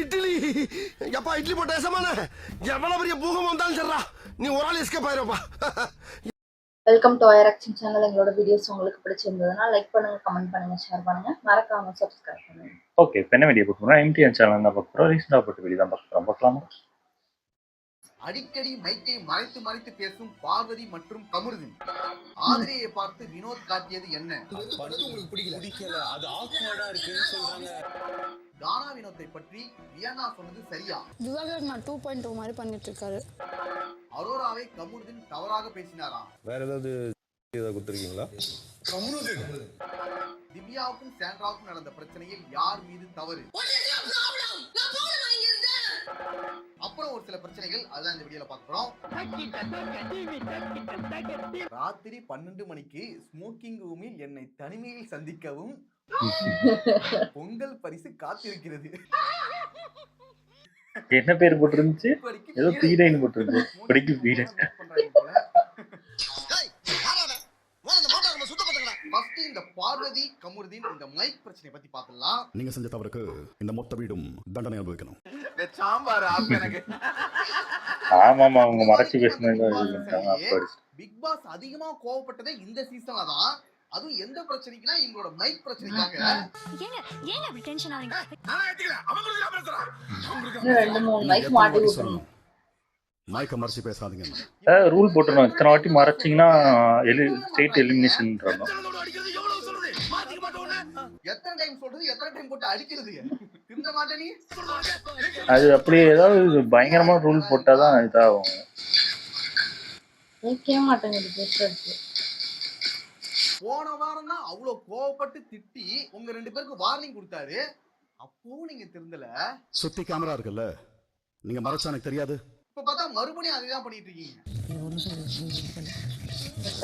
இட்லி எப்பா இட்லி போட்ட சமான எவ்வளவு பெரிய பூகம் வந்தாலும் சரிடா நீ ஒரு ஆள் எஸ்கேப் ஆயிருப்பா. Welcome to IR action channel. எங்களோட வீடியோஸ் உங்களுக்கு பிடிச்சிருந்ததுன்னா லைக் பண்ணுங்க, கமெண்ட் பண்ணுங்க, ஷேர் பண்ணுங்க, மறக்காம சப்ஸ்கிரைப் பண்ணுங்க. ஓகே, இப்போ என்ன வீடியோ பார்க்க போறோம்? எம்டிஎன் சேனல் தான் பார்க்க போறோம். ரீசெண்டாக போட்டு வீடியோ தான் பார்க்கலாமா? அடிக்கடி மைக்கை மறைத்து மறைத்து பேசும் பார்வதி மற்றும் கமருதீன். ஆதிரையை பார்த்து வினோத் காட்டியது என்ன? பிடிக்கல, அது ஆக்வர்டா இருக்குன்னு சொல்றாங்க. கானா வினோத்தை பற்றி வியன்னா சொன்னது சரியா? திவாகர் நான் 2.2 மாதிரி பண்ணிட்டு இருக்காரு. அரோராவை கமருதீன் தவறாக பேசினாராம். வேற ஏதாவது கொடுத்துருக்கீங்களா? திவ்யாவுக்கும் சாண்ட்ராவுக்கும் நடந்த பிரச்சனையில் யார் மீது தவறு? அப்புறம் ஒரு சில பிரச்சனைகள் அதான் இந்த வீடியோல பார்க்கிறோம். ராத்திரி 12 மணிக்கு ஸ்மோக்கிங் ரூமில் என்னை தனிமையில் சந்திக்கவும் பொங்கல் பரிசு காத்திருக்கிறது. என்ன பேர் போட்டிருந்துச்சு? ஏதோ பீடைன்னு போட்டிருந்து படிக்கு பீடை. ஃபர்ஸ்ட் இந்த பார்வதி கமருதீன் இந்த மைக் பிரச்சனை பத்தி பார்க்கலாம். நீங்க செஞ்ச தவறுக்கு இந்த மொத்த வீடும் தண்டனை அனுபவிக்கணும். சாம்பார் எனக்கு ஆமாமா, அவங்க மறைச்சு பேசினாங்க. பிக் பாஸ் அதிகமா கோவப்பட்டதே இந்த சீசன்ல தான். அதுவும் எந்த பிரச்சனைக்குனா இவங்களோட மைக் பிரச்சனைக்காக. ஏங்க அப்படி டென்ஷன் ஆவீங்க? ரெண்டு மூணு மைக் மாட்டி விட்டுறணும். மைக்க மறைச்சு பேசாதீங்க. ரூல் போட்டுருந்தோம், இத்தனை வாட்டி மறைச்சிங்கன்னா ஸ்டேட் எலிமினேஷன். எத்தனை டைம் சொல்றது, எத்தனை டைம் போட்டு அடிக்கிறது? திருந்த மாட்டே நீ. அது அப்படியே ஏதாவது பயங்கரமான ரூல் போட்டாதான் இதாகும். கேட்க மாட்டேங்குது பேசுறது. போன வாரம் தான் அவ்வளவு கோவப்பட்டு திட்டி உங்க 2 பேருக்கு வார்னிங் கொடுத்தாரு. அப்பவும் நீங்க திருந்தல. சுத்தி கேமரா இருக்குல்ல, நீங்க மறைச்சா எனக்கு தெரியாது. இப்ப பார்த்தா மறுபடியும் அதுதான் பண்ணிட்டு இருக்கீங்க.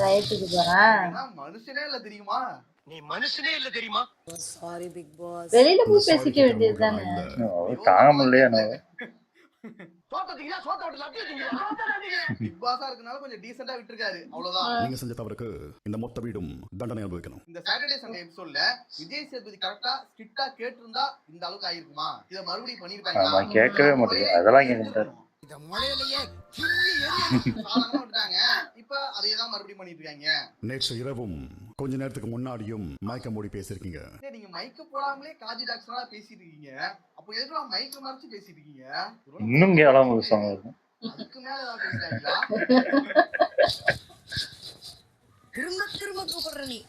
ரைட்டுக்கு போறேன். மனுஷனே இல்ல தெரியுமா? நீ மனுஷனே இல்ல தெரியுமா? Sorry big boss. வெளியில போய் பேசிக்க வேண்டியது தானே. தாங்க முடியலையா? பிக் பாஸா இருக்கனால கொஞ்சம் டீசென்ட்டா விட்டுருக்காரு, அவ்வளவுதான். நீங்க செஞ்ச தவறுக்கு இந்த மொத்த வீடும் தண்டனை அனுபவிக்கணும். இந்த சாட்டர்டே சண்டே எபிசோட்ல விஜய் சேதுபதி கரெக்டா ஸ்ட்ரிக்ட்டா கேட்டிருந்தா இந்த அளவுக்கு ஆயிருக்குமா? இத மறுபடியும் பண்ணிருக்காங்க. கேட்கவே மாட்டேங்குது, அதெல்லாம் கேட்டாரு. இத முளையிலேயே சாதாரணமா விட்டாங்க, இப்ப அதே தான் மறுபடியும் பண்ணிட்டு இருக்காங்க. நேற்று இரவும் கொஞ்ச நேரத்துக்கு முன்னாடியும் மயக்க மூடி பேசிருக்கீங்க. நீங்க மைக்க போடாமலே காஜி டாக்டரா பேசிட்டு இருக்கீங்க. அப்ப எதுக்கு மைக்க மறைச்சு பேசிட்டு இருக்கீங்க? இன்னும் கேளாம பேசுவாங்க. அதுக்கு மேல ஏதாவது பேசுறாங்களா? திரும்ப திரும்ப கூப்பிடுற நீ.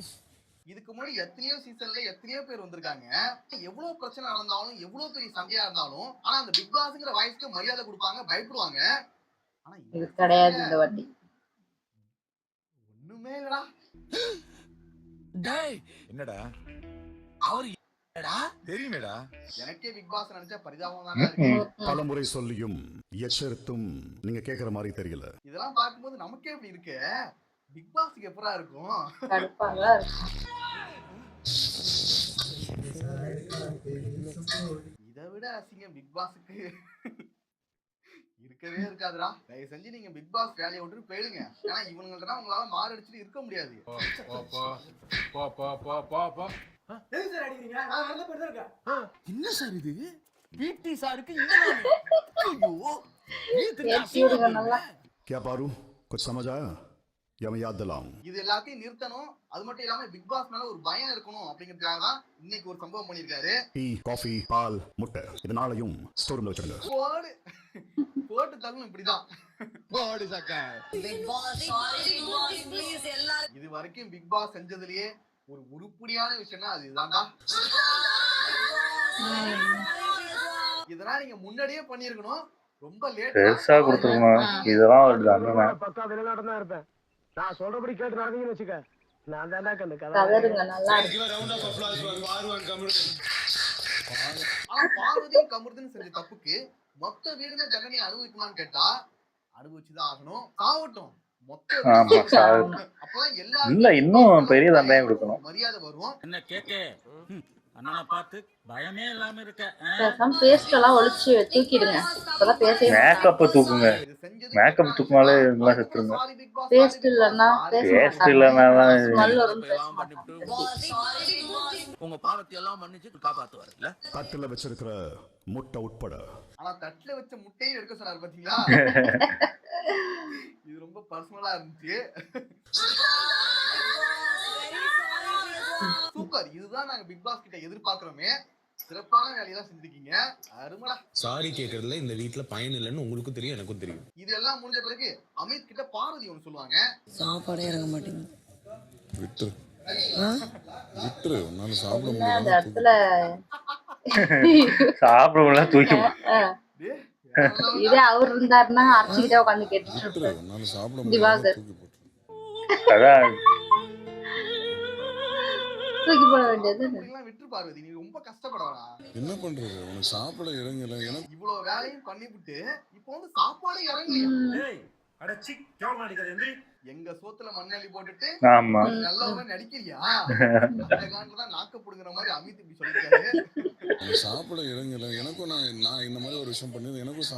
இதுக்கு முன்னாடி எத்தனையோ சீசன்ல எத்தனையோ பேர் வந்திருக்காங்க. எவ்வளவு பிரச்சனை நடந்தாலும், எவ்வளவு பெரிய சண்டையா இருந்தாலும், ஆனா அந்த பிக் பாஸ்ங்கிற வாய்ஸ்க்கு மரியாதை கொடுப்பாங்க, பயப்படுவாங்க. ஆனா இது கிடையாது இந்த வாட்டி. ஒண்ணுமே இல்லடா. டேய் என்னடா அவர் என்னடா தெரியுமேடா. எனக்கே பிக் பாஸ் நினைச்சா பரிதாபமா தான் இருக்கு. பல முறை சொல்லியும் எச்சரித்தும் நீங்க கேக்குற மாதிரி தெரியல. இதெல்லாம் பார்க்கும்போது நமக்கே இப்படி இருக்கு. பிக் பாஸ்க்கு எப்பரா இருக்கும்? கடுப்பாங்க இருக்கும். இதை விட அசிங்கம் பிக் பாஸ்க்கு இருக்கவே இருக்காதுடா. தயவு செஞ்சு நீங்க பிக் பாஸ் வேலையை விட்டு போயிடுங்க. ஏன்னா இவங்கள்ட்ட உங்களால மாரடிச்சுட்டு இருக்க முடியாது. என்ன சார் இது? பிடி சாருக்கு நல்லா क्या पारू कुछ समझ आया या मैं याद दिलाऊं? இது எல்லாத்தையும் நிறுத்தணும். அது மட்டும் இல்லாம பிக் பாஸ் மேல ஒரு பயம் இருக்கணும் அப்படிங்கிறதுக்காக தான் இன்னைக்கு ஒரு சம்பவம் பண்ணிருக்காரு. டீ, காஃபி, பால், முட்டை இது நாளையும் ஸ்டோர் ரூம்ல வச்சிருங்க. போட்டு தள்ளும் இப்படிதான். போடு சக்கா. பிக் பாஸ் சாரி ப்ளீஸ் எல்லாரும். இது வரைக்கும் பிக் பாஸ் செஞ்சதுலயே ஒரு உருப்படியான விஷயம்னா அது இதுதான்டா. இதெல்லாம் நீங்க முன்னாடியே பண்ணிருக்கணும். ரொம்ப லேட் பெருசா கொடுத்துருக்கணும். இதெல்லாம் ஒரு தண்டனை. பக்கா வெளிநாட்டு தான் இருப்பேன். நான் சொல்றபடி கேட்டு நடந்தீங்கன்னு வச்சுக்க, நான் தான்டா கண்டு கதருங்க நல்லா இருக்கு. ஆனா பார்வதி கமருதீன் செஞ்ச தப்புக்கு மொத்த வீடுமே தண்டனை அனுபவிக்குமான்னு கேட்டா அனுபவிச்சுதான் ஆகணும். சாவட்டும் மொத்த. அப்பதான் எல்லாரும் இல்ல, இன்னும் பெரிய தண்டனை கொடுக்கணும். மரியாதை வரும். என்ன கேக்க அண்ணனை பார்த்து பயமே இல்லாம இருக்க பேசாம பேஸ்ட் எல்லாம் ஒழிச்சு தூக்கிடுங்க. இப்பெல்லாம் பேசவே மேக்கப்பை தூக்குங்க. இது செஞ்சதுக்கு மேக்கப் நான் தூக்குனாலே sorry இதெல்லாம் big boss, செத்துருங்க. sorry big boss, paste sorry big இல்லைன்னா boss, பேச sorry. Paste இல்லைன்னா தான் ஸ்மெல் வரும்னு பேச மாட்டாங்க. உங்க பாவத்தை எல்லாம் மன்னிச்சு காப்பாத்துவாரு இல்ல தட்டுல வச்சிருக்கிற முட்டை உட்பட ஆனா தட்டுல வச்ச முட்டையும் எடுக்க சொன்னாரு பாத்தீங்களா? இது ரொம்ப பர்சனலா இருந்துச்சு. சூப்பர், இதுதான் நாங்க பிக் பாஸ் கிட்ட எதிர்பார்க்கிறோமே. சிறப்பான வேலையெல்லாம் செஞ்சிருக்கீங்க, அருமடா. சாரி கேக்குறதுல இந்த வீட்ல பயன் இல்லைன்னு உங்களுக்கும் தெரியும் எனக்கும் தெரியும். இதெல்லாம் முடிஞ்ச பிறகு அமித் கிட்ட பார்வதி ஒண்ணு சொல்லுவாங்க. சாப்பாடே இறங்க மாட்டேங்குது. விட்டுரு விட்டுரு உன்னால சாப்பிட என்ன அந்த முடியாது இடத்துல சாப்பிடலாம் தூக்கி டேய், இதே அவர் இருந்தாருன்னா அரைச்சிக்கிட்டே உட்காந்து கேட்டுட்டு விட்டுரு இருப்பாரு. உன்னால சாப்பிட திவாகர். முடியாது தூக்கி போட்டுரு அதான் தூக்கி போட வேண்டியது. அப்படிலாம் விட்டுரு பார்வதி, நீ ரொம்ப கஷ்டப்படவா? என்ன பண்றது உனக்கு சாப்பிட இறங்கல எனக்கு இவ்வளவு வேலையும் பண்ணிவிட்டு இப்போ வந்து சாப்பாடு இறங்கலையா? எங்க சோத்துல மண்ணள்ளி போட்டுட்டு ஆமா. நல்லவன நடிக்கிறியா? அந்த காரணத்துல நாக்க புடுங்குற மாதிரி அமித் இப்படி சொல்லிட்டாரு. உனக்கு சாப்பிட இறங்கல எனக்கும் நான் இந்த மாதிரி ஒரு விஷயம் பண்ணி எனக்கும்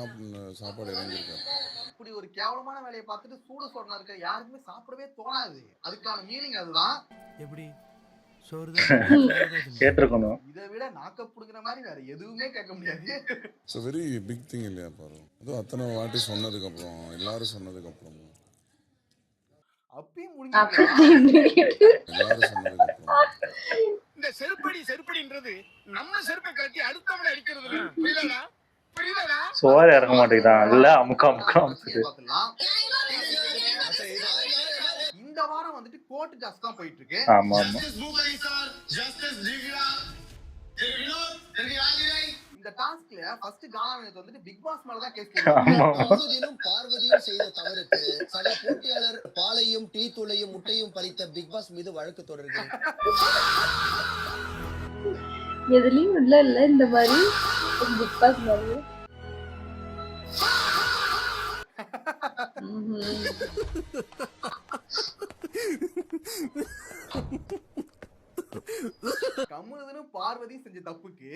சாப்பாடு இறங்கியிருக்கேன் இப்படி ஒரு கேவலமான வேலையை பார்த்துட்டு சூடு சொன்னா இருக்க யாருக்குமே சாப்பிடவே தோணாது. அதுக்கான மீனிங் அதுதான். எப்படி கேட்டிருக்கணும். இதை விட நாக்க புடுங்குற மாதிரி வேற எதுவுமே கேட்க முடியாது. இட்ஸ் வெரி பிக் திங் இல்லையா பாரு அதுவும் அத்தனை வாட்டி சொன்னதுக்கு அப்புறம் எல்லாரும் சொன்னதுக்கு அப்புறம் அப்பயும் அப்படி முடிஞ்சு எல்லாரும் சொன்னதுக்கு அப்புறம் இந்த செருப்படின்றது நம்ம செருப்பை கட்டி அடுத்தவனை அடிக்கிறது இல்ல. புரியுதாடா? புரியுதாடா? சோறு இறங்க மாட்டேங்குதான். இல்ல அமுக்கா அமுக்கா அமுக்குது. பார்த்துலாம். இந்த வாரம் வந்துட்டு கோர்ட் டாஸ்க் தான் போயிட்டு இருக்கு. ஆமா ஆமா. இந்த டாஸ்க்ல ஃபர்ஸ்ட் கானாவினத் வந்துட்டு பிக் பாஸ் மேல தான் கேஸ் போடுறாங்க. ஆமா அமுதினும் பார்வதியும் செய்த தவறுக்கு சக போட்டியாளர் பாலையும் டீ தூளையும் முட்டையும் பறித்த பிக் பாஸ் மீது வழக்கு தொடர்கிறது. எதுலயும் இல்ல இந்த மாதிரி பிக் பாஸ் மாதிரி. கம்முனுதுன்னு பார்வதி செஞ்ச தப்புக்கு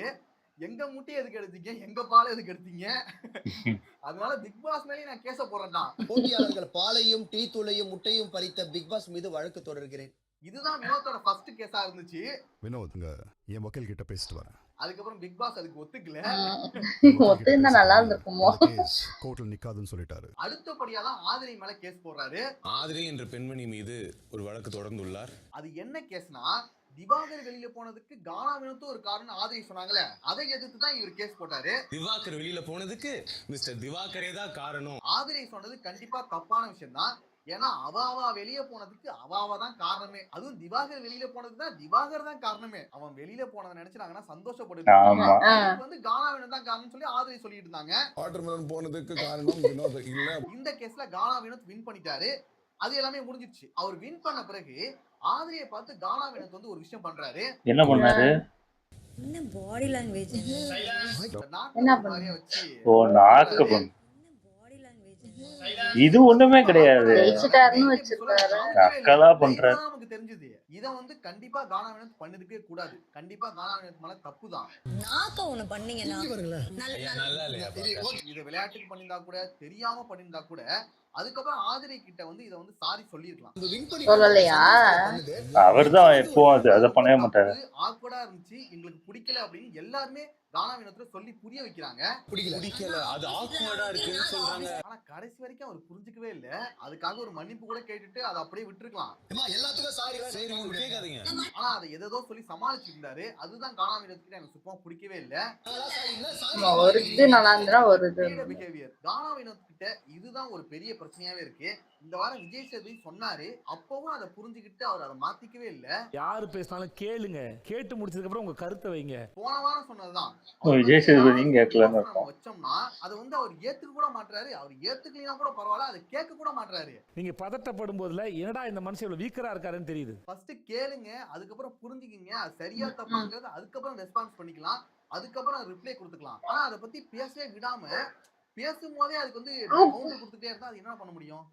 எங்க முட்டையை எதுக்கு எடுத்தீங்க, எங்க பாலை எதுக்கு எடுத்தீங்க? அதனால பிக் பாஸ் மேலேயே நான் கேச போறேன்டா. போட்டியாளர்கள் பாலையும் டீ தூளையும் முட்டையும் பறித்த பிக் பாஸ் மீது வழக்கு தொடர்கிறேன். இதுதான் வினோத்தோட ஃபர்ஸ்ட் கேஸா இருந்துச்சு. வினோத்ங்க என் வக்கீல் கிட்ட பேசிட்டு வரேன் அதுக்கப்புறம் பிக் பாஸ் அதுக்கு ஒத்துக்கல. ஒத்துந்தா நல்லா இருந்திருக்குமோ. கோர்ட்ல நிக்காதுன்னு சொல்லிட்டாரு. அடுத்தபடியா தான் ஆதிரை மேல கேஸ் போடுறாரு. ஆதிரை என்ற பெண்மணி மீது ஒரு வழக்கு தொடர்ந்துள்ளார். அது என்ன கேஸ்னா, திவாகர் வெளியில போனதுக்கு கானா வினோத்தும் ஒரு காரணம் ஆதிரை சொன்னாங்களே, அதை எதிர்த்து தான் இவர் கேஸ் போட்டாரு. திவாகர் வெளியில போனதுக்கு மிஸ்டர் திவாகரே தான் காரணம். ஆதிரை சொன்னது கண்டிப்பா தப்பான விஷயம் தான். ஏன்னா அவ வெளியே போனதுக்கு அவ தான் காரணமே. அதுவும் திவாகர் வெளியில போனதுக்கு தான் திவாகர் தான் காரணமே. அவன் வெளியில போனதை நினைச்சாங்கன்னா சந்தோஷப்படுது. ஆமா. வந்து கானா வினோத் தான் காரணம் சொல்லி ஆதிரை சொல்லிட்டு இருந்தாங்க. வாட்டர்மெலன் போனதுக்கு காரணம் வினோத் இல்ல. இந்த கேஸ்ல கானா வினோத் வின் பண்ணிட்டாரு. அது எல்லாமே முடிஞ்சிருச்சு. அவர் வின் பண்ண பிறகு ஆதிரியை பார்த்து கானா வினோத் வந்து ஒரு விஷயம் பண்றாரு. என்ன பண்ணாரு? என்ன பாடி லாங்குவேஜ், என்ன மாதிரியே வச்சு ஓ நாக்கு பண்ணு. Body language. இது ஒண்ணுமே கிடையாது. ஜெயிச்சிட்டாருன்னு வச்சிருக்காரு. அக்கலா பண்றாரு. இதுதான் நமக்கு தெரிஞ்சது. இத வந்து கண்டிப்பா கானா வினோத் பண்ணிருக்கவே கூடாது. கண்டிப்பா கானா வினோத் மேல தப்பு தான். நாக்க ஒண்ணு பண்ணீங்கன்னா நல்லா இல்லையா? இத விளையாட்டுக்கு பண்ணிருந்தா கூட, தெரியாம பண்ணிருந்தா கூட, அதுக்கப்புறம் ஆதிரை கிட்ட வந்து இத வந்து சாரி சொல்லிருக்கலாம். சொல்லலையா? அவர்தான் எப்போ அதை பண்ணவே மாட்டாரு. ஆக்வர்டா இருந்துச்சு, எங்களுக்கு பிடிக்கல அப்படின்னு எல்லாருமே கானா வினோத்ல சொல்லி புரிய வைக்கிறாங்க. பிடிக்கல அது ஆக்வர்டா இருக்குன்னு சொல்றாங்க. ஆனா கடைசி வரைக்கும் அவர் புரிஞ்சுக்கவே இல்ல. அதுக்காக ஒரு மன்னிப்பு கூட கேட்டுட்டு அதை அப்படியே விட்டுருக்கலாம். சரி உங்களுக்கு கேட்காதீங்க. ஆனா அதை எதோ சொல்லி சமாளிச்சு இருந்தாரு. அதுதான் கானா வினோத் கிட்ட எனக்கு சுத்தமா பிடிக்கவே இல்ல. ஒரு இது நல்லா இருந்தா ஒரு இது. பிஹேவியர் கானா வினோத் கிட்ட இதுதான் ஒரு பெரிய பிரச்சனையாவே இருக்கு. இந்த வாரம் விஜய் சேதுபதி சொன்னாரு, அப்பவும் அதை புரிஞ்சுக்கிட்டு அவர் அதை மாத்திக்கவே இல்ல. யாரு பேசினாலும் கேளுங்க, கேட்டு முடிச்சதுக்கு அப்புறம் உங்க கருத்தை வைங்க. போன வாரம் சொன்னதுதான் விஜய் சேதுபதியும் கேட்கலன்னு வச்சோம்னா அதை வந்து அவர் ஏத்துக்க கூட மாட்டாரு. அவர் ஏத்துக்கலனா கூட பரவாயில்ல, அதை கேட்க கூட மாட்டாரு. நீங்க பதட்டப்படும் போதுல என்னடா இந்த மனுஷன் இவ்வளவு வீக்கரா இருக்காருன்னு தெரியுது. ஃபர்ஸ்ட் கேளுங்க, அதுக்கப்புறம் புரிஞ்சுக்கிங்க, அது சரியா தப்பாங்கிறது அதுக்கப்புறம் ரெஸ்பான்ஸ் பண்ணிக்கலாம், அதுக்கப்புறம் ரிப்ளை கொடுத்துக்கலாம். ஆனா அதை பத்தி பேசவே விடாம பேசும்போதே அதுக்கு வந்து கவுண்டர் கொடுத்துட்டே இருந்தா அது என்ன பண்ண முடியும்?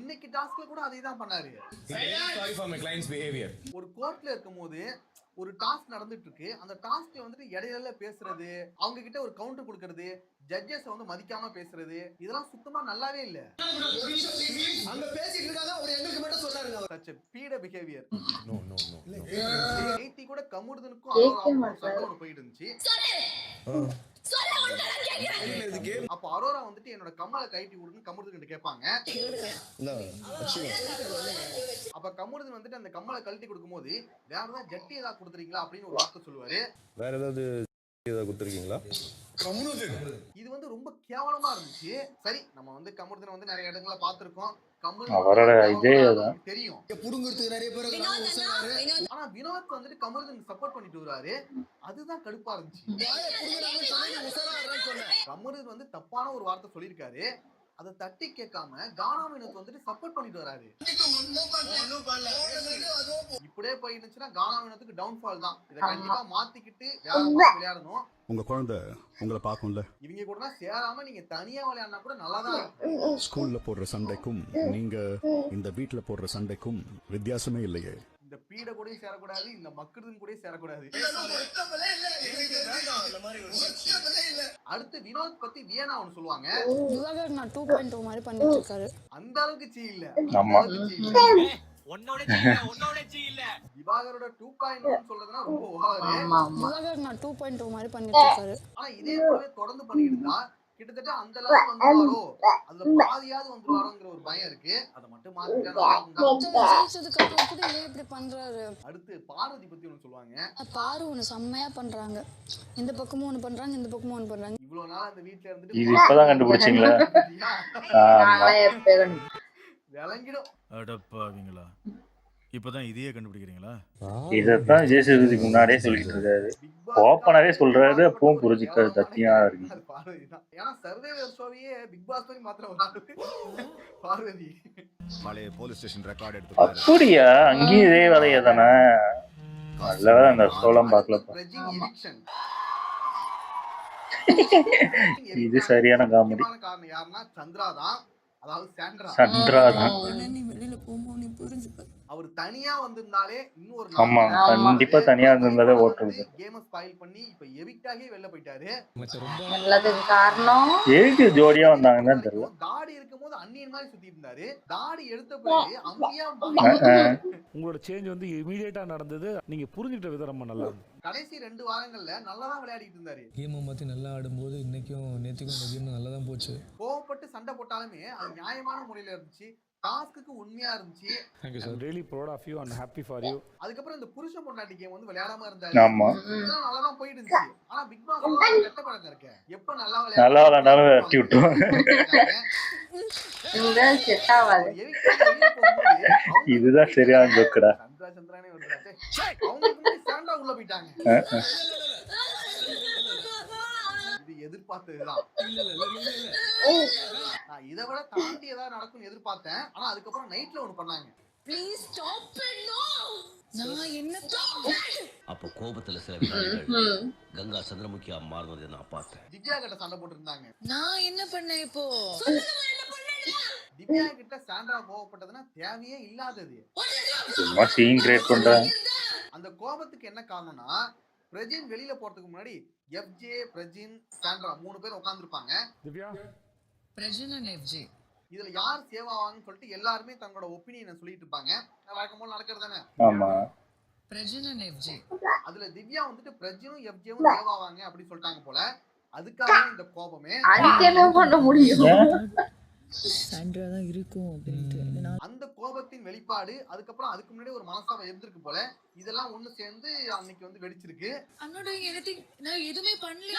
இன்னைக்கு டாஸ்க்ல கூட அதே தான் பண்ணாரு. ஒரு கோர்ட்ல இருக்கும்போது ஒரு டாஸ்க் நடந்துட்டு இருக்கு. அந்த டாஸ்க்ல வந்துட்டு இடையில பேசுறது, அவங்க கிட்ட ஒரு கவுண்டர் கொடுக்கறது, ஜட்ஜஸ் வந்து மதிக்காம பேசுறது, இதெல்லாம் சுத்தமா நல்லாவே இல்ல. அங்க பேசிட்டு இருக்காங்க, அவர் எங்களுக்கு மட்டும் சொல்றாருங்க. such a பீட பிஹேவியர். நோ நேத்தி கூட கமுர்தனுக்கும் அரோராவுக்கும் சண்டை ஒன்று போயிட்டு இருந்துச்சு. அப்ப அரோரா வந்துட்டு என்னோட கம்மலை கைட்டி விடுன்னு கமுர்தன் கேட்பாங்க. அப்ப கமுர்தன் வந்துட்டு அந்த கம்மலை கழட்டி கொடுக்கும்போது வேற ஏதாவது ஜட்டி ஏதாவது கொடுத்துறீங்களா அப்படின்னு ஒரு வார்த்தை சொல்லுவாரு. வேற ஏதாவது கொடுத்துருக்கீங்களா? இது வந்து ரொம்ப கேவலமா இருந்துச்சு. சரி, நம்ம வந்து கமுர்தனை வந்து நிறைய இடங்களை பார்த்திருக்கோம். அவரோட இதே தெரியும், புடுங்கிறதுக்கு நிறைய பேர் இருக்காங்க. ஆனா வினோத் வந்துட்டு கமுர்தனுக்கு சப்போர்ட் பண்ணிட்டு வராரு. அதுதான் கடுப்பா இருந்துச்சு. கமுர்தன் வந்து தப்பான ஒரு வார்த்தை சொல்லியிருக்காரு, அதை தட்டி கேட்காம கானா வினோத் வந்துட்டு சப்போர்ட் பண்ணிட்டு வராரு. இப்படியே போயிருந்துச்சுன்னா கானா வினோத்துக்கு டவுன்ஃபால் தான். இதை கண்டிப்பா மாத்திக்கிட்டு வேற விளையாடணும். உங்க குழந்தை உங்களை பார்க்கும்ல. இவங்க கூட சேராம நீங்க தனியா விளையாடினா கூட நல்லாதான் இருக்கும். ஸ்கூல்ல போடுற சண்டைக்கும் நீங்க இந்த வீட்டுல போடுற சண்டைக்கும் வித்தியாசமே இல்லையே. இந்த பீட கூடயும் சேரக்கூடாது, இந்த மக்களும் கூட சேரக்கூடாது. அடுத்து வினோத் பத்தி வியனா ஒன்னு சொல்லுவாங்க. திவாகர் நான் 2.2 மாதிரி பண்ணிட்டு இருக்காரு. அந்த அளவுக்கு சீ இல்ல. ஆமா. திவாகரோட 2.1 சொல்றதுனா ரொம்ப ஓவர். திவாகர் நான் 2.2 மாதிரி பண்ணிட்டு இருக்காரு. ஆனா இதே போல தொடர்ந்து பண்ணிட்டு இருந்தா கிட்டத்தட்ட அந்த அளவுக்கு வந்துவாரோ, அதுல பாதியாவது வந்துவாரோங்கிற ஒரு பயம் இருக்கு. அத மட்டும் மாத்திட்டா ஜெயிச்சதுக்கு அப்புறம் கூட ஏன் இப்படி பண்றாரு? அடுத்து பார்வதி பத்தி ஒன்னு சொல்லுவாங்க. பாரு ஒன்னு செம்மையா பண்றாங்க, இந்த பக்கமும் ஒன்னு பண்றாங்க, இந்த பக்கமும் ஒன்னு பண்றாங்க. இவ்வளவு நாள் அந்த வீட்ல இருந்துட்டு இது இப்பதான் கண்டுபிடிச்சீங்களா? விளங்கிடும். அடப்பாவீங்களா, இப்பதான் இதையே கண்டுபிடிக்கிறீங்களா? இதத்தான் ஜெயசேதுக்கு முன்னாடியே சொல்லிட்டு இருக்காரு. ஓப்பனாவே சொல்றாரு, அப்பவும் புரிஞ்சுக்காது. தத்தியா இருக்கு. ஏன்னா சர்வேவர் ஷோவையே பிக் பாஸ் வரை மாத்திர வராது பார்வதி. பழைய போலீஸ் ஸ்டேஷன் ரெக்கார்ட் எடுத்து அப்படியா? அங்கேயும் இதே வேலையா தானே? நல்ல வேலை அந்த சோளம் பார்க்கலப்பா. இது சரியான காமெடி. காரணம் யாருன்னா சந்திரா தான். அதாவது சந்திரா தான். வெளியில போகும்போது நீ புரிஞ்சுக்க. அவர் தனியா வந்திருந்தாலே இன்னொரு ஆமா, கண்டிப்பா தனியா இருந்திருந்தாலே ஓட்டுறது. கேம் ஸ்பாயில் பண்ணி இப்ப எவிக்ட் ஆகி வெளில போயிட்டாரு. நல்லதுக்கு காரணம் எதுக்கு ஜோடியா வந்தாங்கன்னு தெரியல. தாடி இருக்கும்போது அன்னியன் மாதிரி சுத்தி இருந்தாரு. தாடி எடுத்த பிறகு அம்பியா உங்களோட சேஞ்ச் வந்து இமீடியட்டா நடந்தது. நீங்க புரிஞ்சுக்கிட்ட விதம் ரொம்ப நல்லா இருந்தது. கடைசி 2 வாரங்கள்ல நல்லா தான் விளையாடிட்டு இருந்தாரு. கேம் மாத்தி நல்லா ஆடும்போது இன்னைக்கும் நேத்துக்கும் நல்லா தான் போச்சு. கோவப்பட்டு சண்டை போட்டாலுமே அது நியாயமான முறையில இருந்துச்சு. டாஸ்க்கு உண்மையா இருந்துச்சு. Thank you sir. Really proud of you and happy for you. அதுக்கப்புறம் இந்த புருஷ பொண்டாட்டி கேம் வந்து விளையாடாம இருந்தாரு. ஆமா, இதெல்லாம் நல்லா தான் போயிட்டு இருந்துச்சு. ஆனா பிக் பாஸ் கெட்ட பழக்கம் இருக்கு. எப்ப நல்லா விளையாடாலும் வெட்டி விட்டுரும். இந்த செட் ஆகாது. இதுதான் சரியான ஜோக்குடா. சந்திரானே வருது. அவங்க சாண்டா உள்ள போயிட்டாங்க. இது எதிர்பார்த்ததுதான். நான் இதை விட தாண்டி ஏதாவது நடக்கும் எதிர்பார்த்தேன். ஆனா அதுக்கப்புறம் நைட்ல ஒண்ணு பண்ணாங்க. Please stop it. நோ, நான் என்ன அப்ப கோபத்துல சில வினாடிகள் கங்கா சந்திரமுகியா மாறினதை நான் பார்த்தேன். திவ்யா கிட்ட சண்டை போட்டு இருந்தாங்க. நான் என்ன பண்ணேன் இப்போ? திவ்யா கிட்ட சாண்ட்ரா கோவப்பட்டதுன்னா தேவையே இல்லாதது. சும்மா சீன் கிரியேட் பண்றாங்க. அந்த கோபத்துக்கு என்ன காரணம்னா, பிரஜின் வெளியில போறதுக்கு முன்னாடி எஃப்ஜே, பிரஜின், சாண்ட்ரா 3 பேர் உட்கார்ந்துருப்பாங்க. திவ்யா, பிரஜின் and FJ இதுல யார் சேவ் ஆவாங்கன்னு சொல்லிட்டு எல்லாருமே தங்களோட ஒப்பீனியனை சொல்லிட்டு இருப்பாங்க. வழக்கம் போல நடக்கிறது தானே. ஆமா, பிரஜின் and FJ. அதுல திவ்யா வந்துட்டு பிரஜினும் எஃப்ஜேவும் சேவ் ஆவாங்க அப்படி சொல்லிட்டாங்க போல. அதுக்காக இந்த கோபமே. அதுக்கு என்ன பண்ண முடியும்? சாண்ட்ரா தான் இருக்கும் அப்படின்ட்டு அந்த கோபத்தின் வெளிப்பாடு. அதுக்கப்புறம் அதுக்கு முன்னாடி ஒரு மனசாவை இருந்திருக்கு போல. இதெல்லாம் ஒண்ணு சேர்ந்து அன்னைக்கு வந்து வெடிச்சிருக்கு. I'm not doing anything. நான் எதுமே பண்ணல.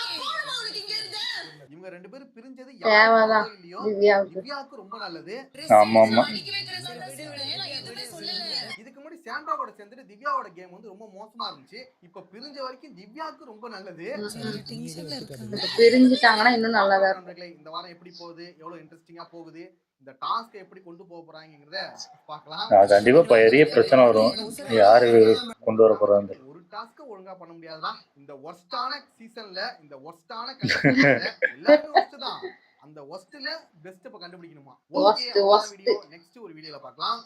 இவங்க 2 பேரும் பிரிஞ்சது தேவைதான் இல்லையோ திவ்யாவுக்கு. திவ்யாவுக்கு ரொம்ப நல்லது. ஆமா ஆமா. இதுக்கு முன்னாடி சாண்ட்ராவோட சேர்ந்துட்டு திவ்யாவோட கேம் வந்து ரொம்ப மோசமா இருந்துச்சு. இப்ப பிரிஞ்ச வரைக்கும் திவ்யாவுக்கு ரொம்ப நல்லது. பிரிஞ்சுட்டாங்கன்னா இன்னும் நல்லதா இருக்கும். இந்த வாரம் எப்படி போகுது, எவ்வளவு இன்ட்ரெஸ்டிங்கா போகுது, இந்த டாஸ்க் எப்படி கொண்டு போக போறாங்கங்கறத பார்க்கலாம். கண்டிப்பா பெரிய பிரச்சனை வரும். யாரு கொண்டு வர போறாங்க. ஒரு டாஸ்க் ஒழுங்கா பண்ண முடியாதுடா. இந்த வொர்ஸ்டான சீசன்ல இந்த வொர்ஸ்டான எல்லாரும் வொர்ஸ்ட் தான். அந்த வொர்ஸ்ட்ல பெஸ்ட் இப்ப கண்டுபிடிக்கணுமா? ஓகே, வீடியோ நெக்ஸ்ட் ஒரு வீடியோல பார்க்கலாம்.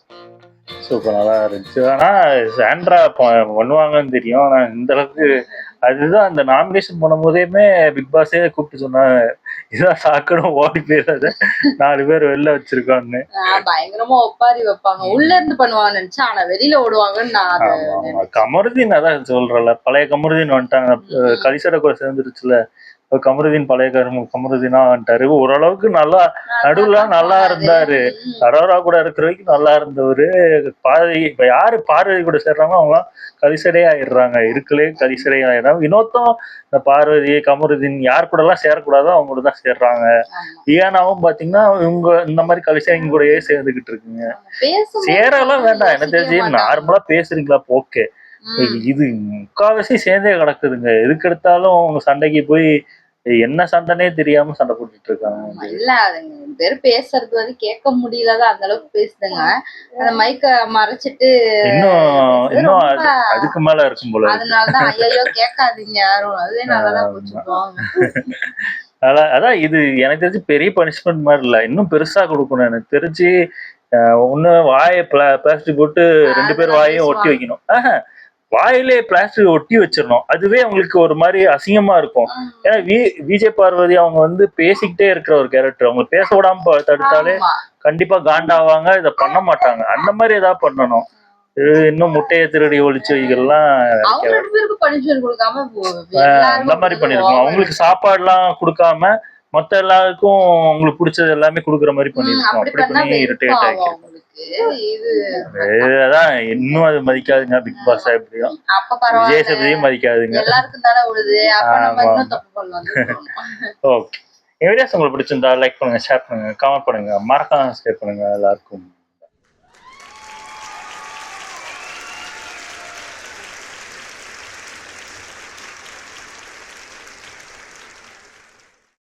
சூப்பர், நல்லா இருந்துச்சு. ஆனா சாண்ட்ரா பண்ணுவாங்கன்னு தெரியும். ஆனா இந்த அளவுக்கு அதுதான் அந்த நாமினேஷன் பண்ணும்போதேமே பிக் பாஸே கூப்பிட்டு சொன்னாங்க, இதான் சாக்கணும் ஓடி போயிடாத 4 பேர் வெளில வச்சிருக்கான்னு. பயங்கரமா ஒப்பாரி வைப்பாங்க. உள்ள இருந்து பண்ணுவாங்கன்னு நினைச்சா ஆனா வெளியில ஓடுவாங்கன்னு கமருதீன் அதான் சொல்றல, பழைய கமருதீன் வந்துட்டாங்க. கலிசட கூட சேர்ந்துருச்சுல, கமருதீன் பழைய கமருதீனா வந்துட்டாரு. ஓரளவுக்கு நல்லா நடுவுல நல்லா இருந்தாரு. அரோரா கூட இருக்கிற வரைக்கும் நல்லா இருந்தவரு. பார்வதி இப்ப யாரு பார்வதி கூட சேர்றாங்களோ அவங்களாம் கலிசடே ஆயிடுறாங்க. இருக்கலே கலிசடே ஆயிடுறாங்க. வினோத்தும் இந்த பார்வதி கமருதீன் யார் கூட எல்லாம் சேரக்கூடாதோ அவங்க கூட தான் சேர்றாங்க. ஈயானாவும் பாத்தீங்கன்னா இவங்க இந்த மாதிரி கலிசடைங்க கூடயே சேர்ந்துகிட்டு இருக்குங்க. சேரெல்லாம் வேண்டாம், என்ன தெரிஞ்சு நார்மலா பேசுறீங்களா ஓகே. இது முக்காவாசி சேர்ந்தே கிடக்குதுங்க. எதுக்கு எடுத்தாலும் உங்க சண்டைக்கு போய் என்ன சண்டைனே தெரியாம சண்டை போட்டுட்டு இருக்காங்க. இல்ல பேரு பேசுறது வந்து கேட்க முடியலதான் அந்த அளவுக்கு பேசுதுங்க. அந்த மைக்க மறைச்சிட்டு இன்னும் அதுக்கு மேல இருக்கும் போல. அதனாலதான் ஐயோ கேட்காதீங்க யாரும், அதுவே நல்லாதான் போச்சுப்பாங்க. அதான் இது எனக்கு தெரிஞ்சு பெரிய பனிஷ்மெண்ட் மாதிரி இல்ல, இன்னும் பெருசா கொடுக்கணும். எனக்கு தெரிஞ்சு ஒண்ணு வாயை பிளாஸ்டிக் போட்டு 2 பேர் வாயையும் ஒட்டி வைக்கணும். வாயிலே பிளாஸ்டிக் ஒட்டி வச்சிடணும். அதுவே அவங்களுக்கு ஒரு மாதிரி அசிங்கமா இருக்கும். ஏன்னா விஜய் பார்வதி அவங்க வந்து பேசிக்கிட்டே இருக்கிற ஒரு கேரக்டர். அவங்க பேச விடாம தடுத்தாலே கண்டிப்பா காண்டாவாங்க, இதை பண்ண மாட்டாங்க. அந்த மாதிரி ஏதாவது பண்ணணும். இன்னும் முட்டையை திருடி ஒழிச்சு வைக்கலாம் அந்த மாதிரி பண்ணிருக்கணும். அவங்களுக்கு சாப்பாடு எல்லாம் கொடுக்காம மொத்த எல்லாருக்கும் உங்களுக்கு பிடிச்சது எல்லாமே கொடுக்குற மாதிரி பண்ணிருக்கோம். அப்படி பண்ணி இரிட்டேட் ஆகிருக்கு. அதான் இன்னும் அது மதிக்காதுங்க பிக் பாஸ். எப்படியும் விஜய் சேதுபதியும் மதிக்காதுங்க. ஓகே, வீடியோஸ் உங்களுக்கு பிடிச்சிருந்தா லைக் பண்ணுங்க, ஷேர் பண்ணுங்க, கமெண்ட் பண்ணுங்க, மறக்காம சப்ஸ்கிரைப் பண்ணுங்க. எல்லாருக்கும்